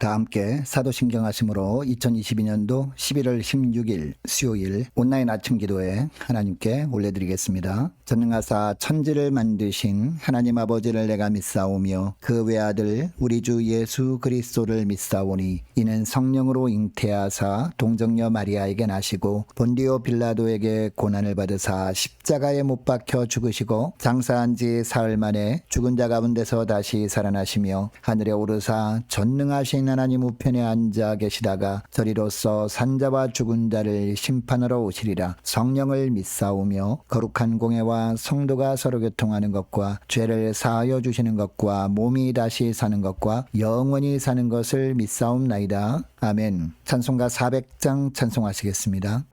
다 함께 사도신경하심으로 2022년도 11월 16일 수요일 온라인 아침 기도에 하나님께 올려드리겠습니다. 전능하사 천지를 만드신 하나님 아버지를 내가 믿사오며 그 외아들 우리 주 예수 그리스도를 믿사오니 이는 성령으로 잉태하사 동정녀 마리아에게 나시고 본디오 빌라도에게 고난을 받으사 십자가에 못 박혀 죽으시고 장사한 지 사흘 만에 죽은 자 가운데서 다시 살아나시며 하늘에 오르사 전능하신 하나님 우편에 앉아 계시다가 저리로서 산자와 죽은 자를 심판하러 오시리라. 성령을 믿사오며 거룩한 공회와 성도가 서로 교통하는 것과 죄를 사하여 주시는 것과 몸이 다시 사는 것과 영원히 사는 것을 믿사옵나이다. 아멘. 찬송가 400장 찬송하시겠습니다.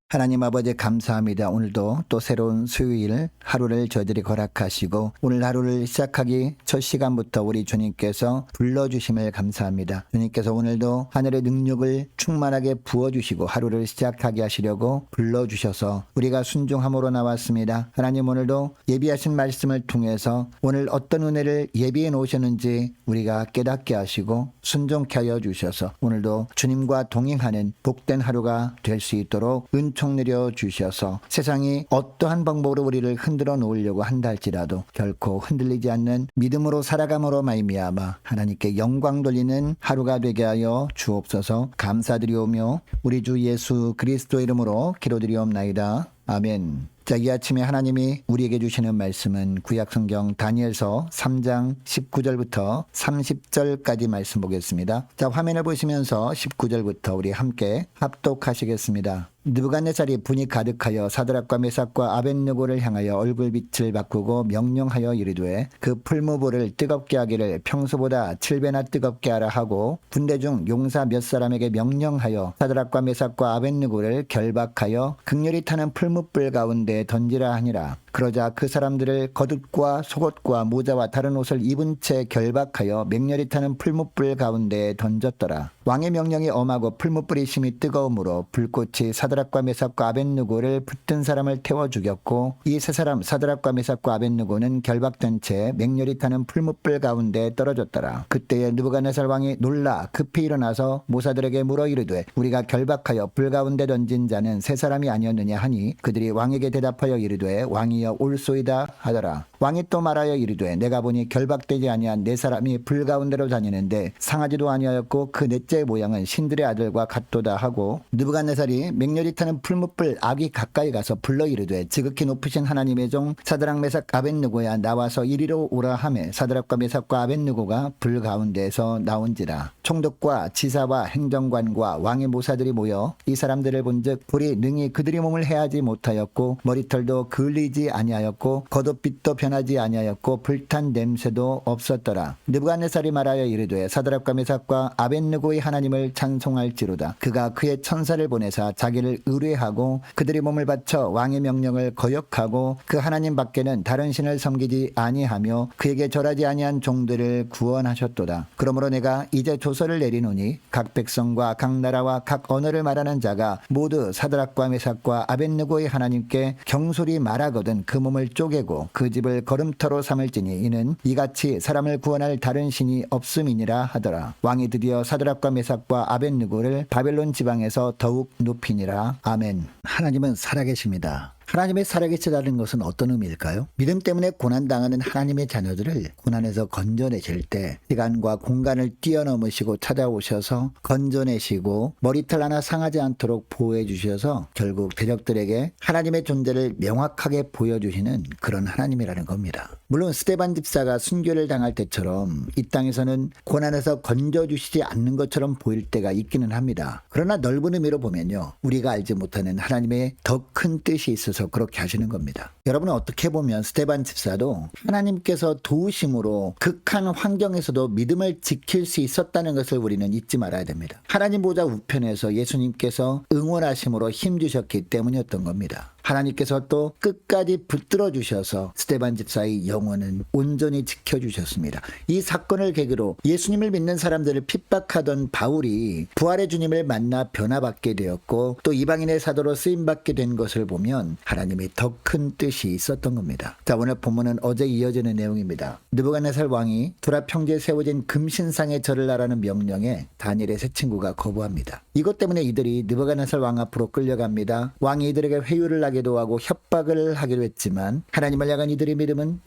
하나님 아버지 감사합니다. 오늘도 또 새로운 수요일 하루를 저희들이 허락하시고 오늘 하루를 시작하기 첫 시간부터 우리 주님께서 불러주심을 감사합니다. 주님께서 오늘도 하늘의 능력을 충만하게 부어주시고 하루를 시작하게 하시려고 불러주셔서 우리가 순종함으로 나왔습니다. 하나님 오늘도 예비하신 말씀을 통해서 오늘 어떤 은혜를 예비해 놓으셨는지 우리가 깨닫게 하시고 순종케 하여 주셔서 오늘도 주님과 동행하는 복된 하루가 될 수 있도록 은총 내려 주셔서 세상이 어떠한 방법으로 우리를 흔들어 놓으려고 한다 할지라도 결코 흔들리지 않는 믿음으로 살아감으로 말미암아 하나님께 영광 돌리는 하루가 되게 하여 주옵소서. 감사드리오며 우리 주 예수 그리스도 이름으로 기도드리옵나이다. 아멘. 자, 이 아침에 하나님이 우리에게 주시는 말씀은 구약성경 다니엘서 3장 19절부터 30절까지 말씀 보겠습니다. 자, 화면을 보시면서 19절부터 우리 함께 합독하시겠습니다. 느부갓네살이 분이 가득하여 사드락과 메삭과 아벳느고를 향하여 얼굴빛을 바꾸고 명령하여 이르되 그 풀무불을 뜨겁게 하기를 평소보다 7배나 뜨겁게 하라 하고 군대 중 용사 몇 사람에게 명령하여 사드락과 메삭과 아벳느고를 결박하여 극렬히 타는 풀무불 가운데 던지라 하니라. 그러자 그 사람들을 겉옷과 속옷과 모자와 다른 옷을 입은 채 결박하여 맹렬히 타는 풀무불 가운데 던졌더라. 왕의 명령이 엄하고 풀무불이 심히 뜨거움으로 불꽃이 사드락과 메삭과 아벳느고를 붙든 사람을 태워 죽였고 이 세 사람 사드락과 메삭과 아벳느고는 결박된 채 맹렬히 타는 풀무불 가운데 떨어졌더라. 그때에 느부갓네살 왕이 놀라 급히 일어나서 모사들에게 물어 이르되 우리가 결박하여 불 가운데 던진 자는 세 사람이 아니었느냐 하니 그들이 왕에게 대답하여 이르되 왕이여 아니하여 올소이다 하더라. 왕이 또 말하여 이르되 내가 보니 결박되지 아니한 네 사람이 불 가운데로 다니는데 상하지도 아니하였고 그 넷째의 모양은 신들의 아들과 같도다 하고 느부갓네살이 맹렬히 타는 풀무불 악이 가까이 가서 불러 이르되 지극히 높으신 하나님의 종 사드락 메삭 아벳느고야 나와서 이리로 오라 하매 사드락과 메삭과 아벳느고가 불 가운데에서 나온지라. 총독과 지사와 행정관과 왕의 모사들이 모여 이 사람들을 본즉 불이 능히 그들이 몸을 해하지 못하였고 머리털도 그을리지 아니하였고 겉옷빛도 변하지 아니하였고 불탄 냄새도 없었더라. 느부갓네살이 말하여 이르되 사드락과 메삭과 아벳느고의 하나님을 찬송할지로다. 그가 그의 천사를 보내사 자기를 의뢰하고 그들의 몸을 바쳐 왕의 명령을 거역하고 그 하나님 밖에는 다른 신을 섬기지 아니하며 그에게 절하지 아니한 종들을 구원하셨도다. 그러므로 내가 이제 조서를 내리노니 각 백성과 각 나라와 각 언어를 말하는 자가 모두 사드락과 메삭과 아벳느고의 하나님께 경솔히 말하거든 그 몸을 쪼개고 그 집을 걸음터로 삼을지니 이는 이같이 사람을 구원할 다른 신이 없음이니라 하더라. 왕이 드디어 사드락과 메삭과 아벳느고를 바벨론 지방에서 더욱 높이니라. 아멘. 하나님은 살아계십니다. 하나님의 살아계시다는 것은 어떤 의미일까요? 믿음 때문에 고난당하는 하나님의 자녀들을 고난에서 건져내실 때 시간과 공간을 뛰어넘으시고 찾아오셔서 건져내시고 머리털 하나 상하지 않도록 보호해 주셔서 결국 대적들에게 하나님의 존재를 명확하게 보여주시는 그런 하나님이라는 겁니다. 물론 스데반 집사가 순교를 당할 때처럼 이 땅에서는 고난에서 건져주시지 않는 것처럼 보일 때가 있기는 합니다. 그러나 넓은 의미로 보면요, 우리가 알지 못하는 하나님의 더 큰 뜻이 있어서 그렇게 하시는 겁니다. 여러분은 어떻게 보면 스데반 집사도 하나님께서 도우심으로 극한 환경에서도 믿음을 지킬 수 있었다는 것을 우리는 잊지 말아야 됩니다. 하나님 보좌 우편에서 예수님께서 응원하심으로 힘주셨기 때문이었던 겁니다. 하나님께서 또 끝까지 붙들어 주셔서 스데반 집사의 영혼은 온전히 지켜주셨습니다. 이 사건을 계기로 예수님을 믿는 사람들을 핍박하던 바울이 부활의 주님을 만나 변화받게 되었고 또 이방인의 사도로 쓰임받게 된 것을 보면 하나님의 더 큰 뜻이 있었던 겁니다. 자, 오늘 본문은 어제 이어지는 내용입니다. 느부갓네살 왕이 두라 평지에 세워진 금신상에 절을 하라는 명령에 다니엘의 세 친구가 거부합니다. 이것 때문에 이들이 느부갓네살 왕 앞으로 끌려갑니다. 왕이 이들에게 회유를 하기도 하고 협박을 하기도 했지만 하나님을 향한 이들의 믿음은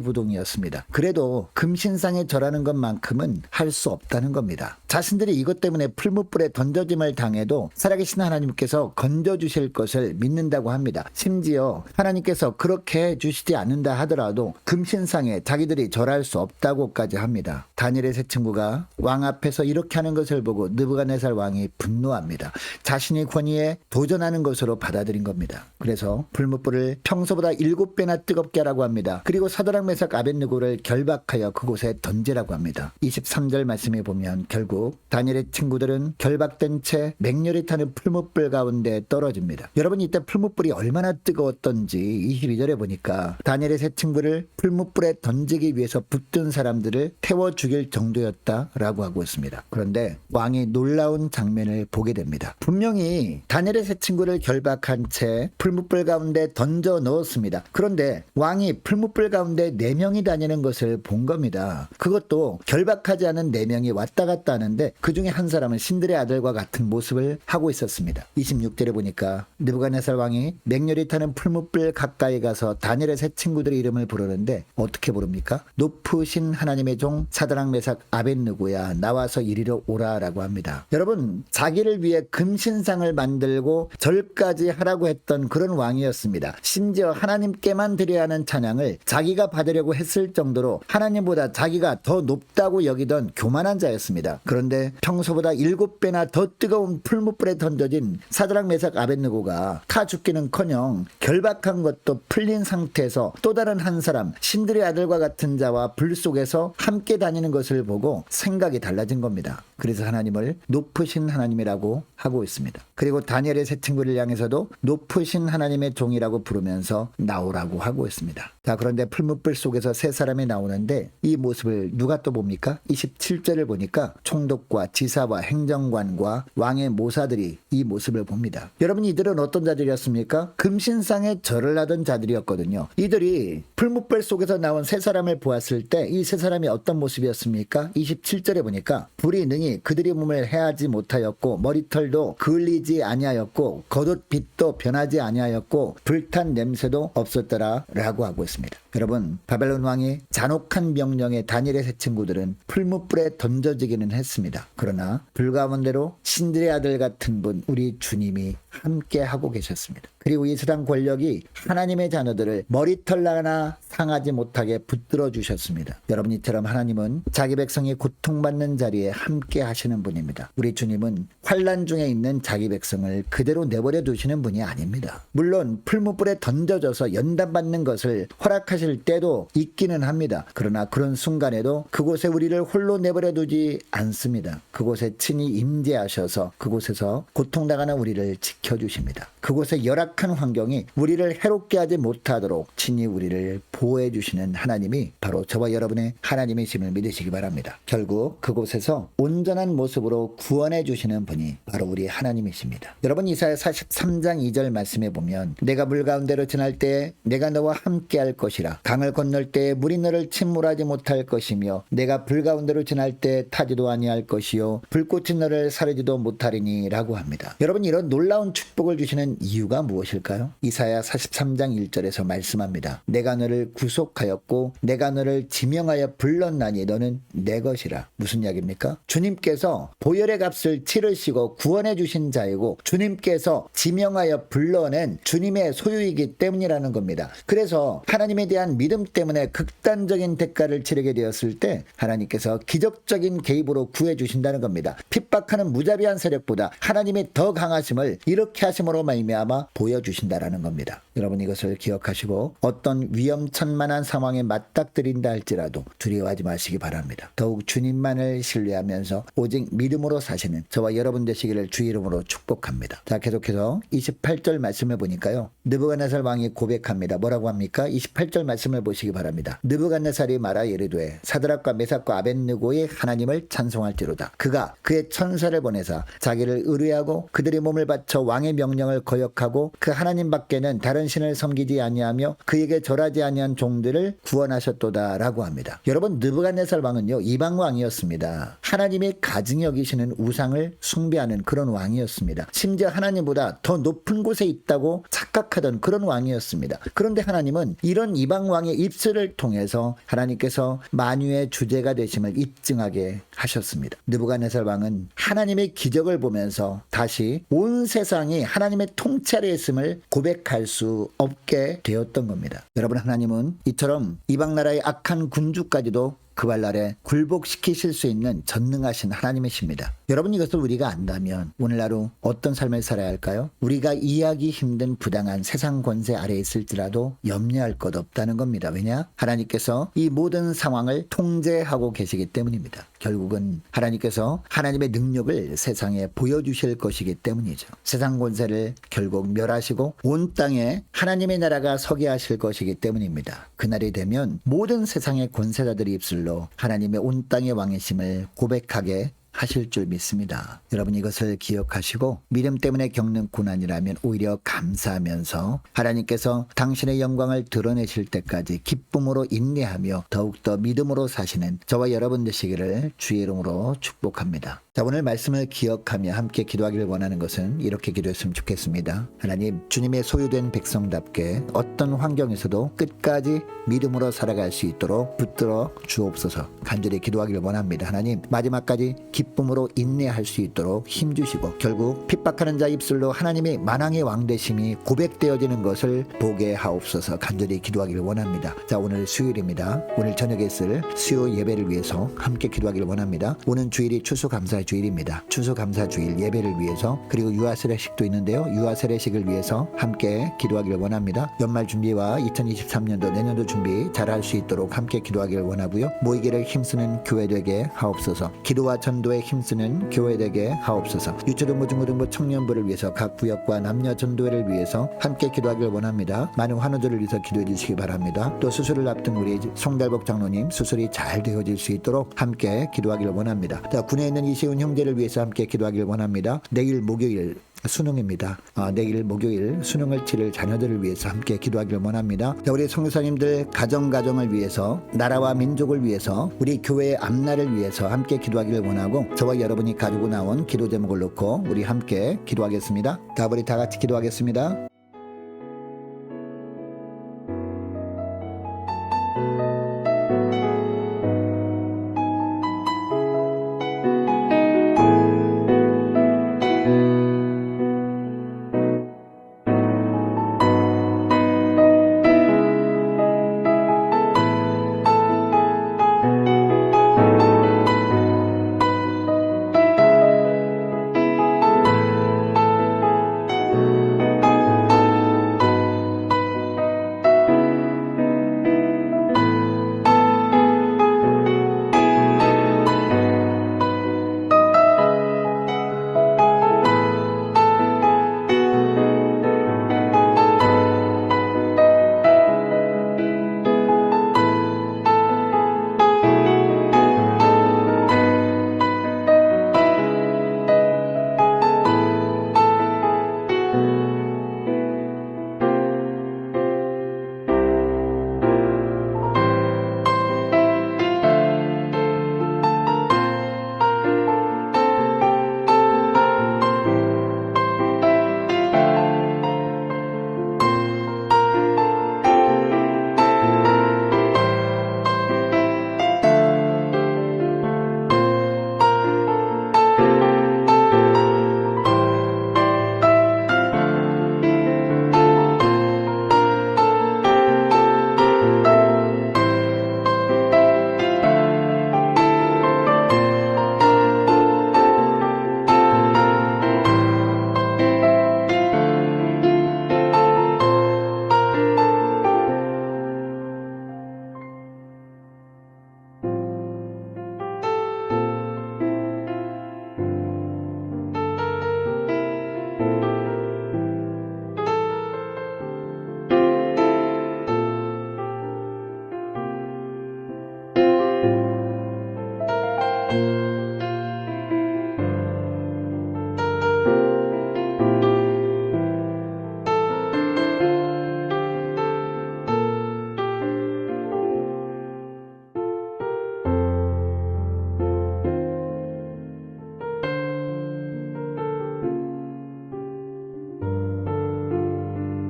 요지부동이었습니다. 그래도 금신상에 절하는 것만큼은 할 수 없다는 겁니다. 자신들이 이것 때문에 풀무불에 던져짐을 당해도 살아계신 하나님께서 건져주실 것을 믿는다고 합니다. 심지어 하나님께서 그렇게 해주시지 않는다 하더라도 금신상에 자기들이 절할 수 없다고까지 합니다. 다니엘의 세 친구가 왕 앞에서 이렇게 하는 것을 보고 느부갓네살 왕이 분노합니다. 자신의 권위에 도전하는 것으로 받아들인 겁니다. 그래서 풀무불을 평소보다 7배나 뜨겁게 하라고 합니다. 그리고 사드락 메삭 아벳느고를 결박하여 그곳에 던지라고 합니다. 23절 말씀에 보면 결국 다니엘의 친구들은 결박된 채 맹렬히 타는 풀무불 가운데 떨어집니다. 여러분, 이때 풀무불이 얼마나 뜨거웠던지 22절에 보니까 다니엘의 세 친구를 풀무불에 던지기 위해서 붙든 사람들을 태워 죽일 정도였다라고 하고 있습니다. 그런데 왕이 놀라운 장면을 보게 됩니다. 분명히 다니엘의 세 친구를 결박한 채 풀무불 가운데 던져 넣었습니다. 그런데 왕이 풀무불 가운데 4명이 다니는 것을 본 겁니다. 그것도 결박하지 않은 4명이 왔다 갔다 하는데 그 중에 한 사람은 신들의 아들과 같은 모습을 하고 있었습니다. 26절에 보니까 느부갓네살 왕이 맹렬히 타는 풀무불 가까이 가서 다니엘의 세 친구들의 이름을 부르는데 어떻게 부릅니까? 높으신 하나님의 종 사드락 메삭 아벳느고야 나와서 이리로 오라라고 합니다. 여러분, 자기를 위해 금신상을 만들고 절까지 하라고 했던 그런 왕이었습니다. 심지어 하나님께만 드려야 하는 찬양을 자기가 받으려고 했을 정도로 하나님보다 자기가 더 높다고 여기던 교만한 자였습니다. 그런데 평소보다 7배나 더 뜨거운 풀무불에 던져진 사드락 메삭 아벳느고가 타 죽기는커녕 결박한 것도 풀린 상태에서 또 다른 한 사람 신들의 아들과 같은 자와 불 속에서 함께 다니는 것을 보고 생각이 달라진 겁니다. 그래서 하나님을 높으신 하나님이라고 하고 있습니다. 그리고 다니엘의 세 친구를 향해서도 높으신 하나님의 종이라고 부르면서 나오라고 하고 있습니다. 자, 그런데 풀무불 속에서 세 사람이 나오는데 이 모습을 누가 또 봅니까? 27절을 보니까 총독과 지사와 행정관과 왕의 모사들이 이 모습을 봅니다. 여러분, 이들은 어떤 자들이었습니까? 금신상에 절을 하던 자들이었거든요. 이들이 풀무불 속에서 나온 세 사람을 보았을 때 이 세 사람이 어떤 모습이었습니까? 27절에 보니까 불이 능히 그들의 몸을 해하지 못하였고 머리털도 그을리지 아니하였고 겉옷 빛도 변하지 아니하였고 조용하였고 불탄 냄새도 없었더라 라고 하고 있습니다. 여러분, 바벨론 왕이 잔혹한 명령에 다니엘의 세 친구들은 풀무불에 던져지기는 했습니다. 그러나 불가문대로 신들의 아들 같은 분 우리 주님이 함께 하고 계셨습니다. 그리고 이 세상 권력이 하나님의 자녀들을 머리털 하나 상하지 못하게 붙들어 주셨습니다. 여러분, 이처럼 하나님은 자기 백성이 고통받는 자리에 함께 하시는 분입니다. 우리 주님은 환난 중에 있는 자기 백성을 그대로 내버려 두시는 분이 아닙니다. 물론 풀무불에 던져져서 연단받는 것을 허락하실 때도 있기는 합니다. 그러나 그런 순간에도 그곳에 우리를 홀로 내버려 두지 않습니다. 그곳에 친히 임재하셔서 그곳에서 고통당하는 우리를 지켜주십니다. 그곳의 열악한 환경이 우리를 해롭게 하지 못하도록 친히 우리를 보호해 주시는 하나님이 바로 저와 여러분의 하나님이심을 믿으시기 바랍니다. 결국 그곳에서 온전한 모습으로 구원해 주시는 분이 바로 우리 하나님이십니다. 여러분, 이사야 43장 2절 말씀에 보면 내가 물 가운데로 지날 때에 내가 너와 함께 할 것이라 강을 건널 때에 물이 너를 침몰하지 못할 것이며 내가 불 가운데로 지날 때 타지도 아니할 것이요 불꽃이 너를 사르지도 못하리니 라고 합니다. 여러분, 이런 놀라운 축복을 주시는 이유가 무엇일까요? 이사야 43장 1절에서 말씀합니다. 내가 너를 구속하였고 내가 너를 지명하여 불렀나니 너는 내 것이라. 무슨 이야기입니까? 주님께서 보혈의 값을 치르시고 구원해 주신 자이고 주님께서 지명하여 불러낸 주님의 소유이기 때문이라는 겁니다. 그래서 하나님에 대한 믿음 때문에 극단적인 대가를 치르게 되었을 때 하나님께서 기적적인 개입으로 구해 주신다는 겁니다. 핍박하는 무자비한 세력보다 하나님이 더 강하심을 이렇게 하심으로 말미암아 보여주신다라는 겁니다. 여러분, 이것을 기억하시고 어떤 위험천만한 상황에 맞닥뜨린다 할지라도 두려워하지 마시기 바랍니다. 더욱 주님만을 신뢰하면서 오직 믿음으로 사시는 저와 여러분 되시기를 주 이름으로 축복합니다. 자, 계속해서 28절 말씀을 보니까요, 느부갓네살 왕이 고백합니다. 뭐라고 합니까? 28절 말씀을 보시기 바랍니다. 느부갓네살이 말하 이르되 사드락과 메삭과 아벳느고의 하나님을 찬송할지로다. 그가 그의 천사를 보내사 자기를 의뢰하고 그들의 몸을 바쳐 왕의 명령을 거역하고 그 하나님 밖에는 다른 신을 섬기지 아니하며 그에게 절하지 아니한 종들을 구원하셨도다 라고 합니다. 여러분, 느부갓네살 왕은요, 이방 왕이었습니다. 하나님이 가증히 여기시는 우상을 숭배하는 그런 왕이었습니다. 심지어 하나님보다 더 높은 곳에 있다고 착각하던 그런 왕이었습니다. 그런데 하나님은 이런 이방 왕의 입술을 통해서 하나님께서 만유의 주제가 되심을 입증하게 하셨습니다. 느부갓네살 왕은 하나님의 기적을 보면서 다시 온 세상이 하나님의 통치 아래에 있음을 고백할 수 없게 되었던 겁니다. 여러분, 하나님은 이처럼 이방 나라의 악한 군주까지도 그발 아래 굴복시키실 수 있는 전능하신 하나님이십니다. 여러분, 이것을 우리가 안다면 오늘 하루 어떤 삶을 살아야 할까요? 우리가 이해하기 힘든 부당한 세상 권세 아래에 있을지라도 염려할 것 없다는 겁니다. 왜냐? 하나님께서 이 모든 상황을 통제하고 계시기 때문입니다. 결국은 하나님께서 하나님의 능력을 세상에 보여주실 것이기 때문이죠. 세상 권세를 결국 멸하시고 온 땅에 하나님의 나라가 서게 하실 것이기 때문입니다. 그날이 되면 모든 세상의 권세자들이 입술로 하나님의 온 땅의 왕이심을 고백하게 하실 줄 믿습니다. 여러분, 이것을 기억하시고 믿음 때문에 겪는 고난이라면 오히려 감사하면서 하나님께서 당신의 영광을 드러내실 때까지 기쁨으로 인내하며 더욱더 믿음으로 사시는 저와 여러분 되시기를 주의 이름으로 축복합니다. 자, 오늘 말씀을 기억하며 함께 기도하기를 원하는 것은 이렇게 기도했으면 좋겠습니다. 하나님, 주님의 소유된 백성답게 어떤 환경에서도 끝까지 믿음으로 살아갈 수 있도록 붙들어 주옵소서. 간절히 기도하기를 원합니다. 하나님, 마지막까지 기쁨으로 인내할 수 있도록 힘주시고 결국 핍박하는 자 입술로 하나님의 만왕의 왕 되심이 고백되어지는 것을 보게 하옵소서. 간절히 기도하기를 원합니다. 자, 오늘 수요일입니다. 오늘 저녁에 있을 수요 예배를 위해서 함께 기도하기를 원합니다. 오는 주일이 추수감사 주일입니다. 추수감사주일 예배를 위해서, 그리고 유아세례식도 있는데요, 유아세례식을 위해서 함께 기도하기를 원합니다. 연말 준비와 2023년도 내년도 준비 잘할 수 있도록 함께 기도하기를 원하고요. 모이기를 힘쓰는 교회 되게 하옵소서. 기도와 전도에 힘쓰는 교회 되게 하옵소서. 유초등부 중고등부 청년부를 위해서 각 구역과 남녀 전도회를 위해서 함께 기도하기를 원합니다. 많은 환우들을 위해서 기도해 주시기 바랍니다. 또 수술을 앞둔 우리 송달복 장로님 수술이 잘 되어질 수 있도록 함께 기도하기를 원합니다. 자, 군에 있는 이시훈 형제를 위해서 함께 기도하기를 원합니다. 내일 목요일 수능입니다. 내일 목요일 수능을 치를 자녀들을 위해서 함께 기도하기를 원합니다. 자, 우리 선교사님들 가정을 위해서, 나라와 민족을 위해서, 우리 교회의 앞날을 위해서 함께 기도하기를 원하고 저와 여러분이 가지고 나온 기도 제목을 놓고 우리 함께 기도하겠습니다. 자, 우리 다 같이 기도하겠습니다.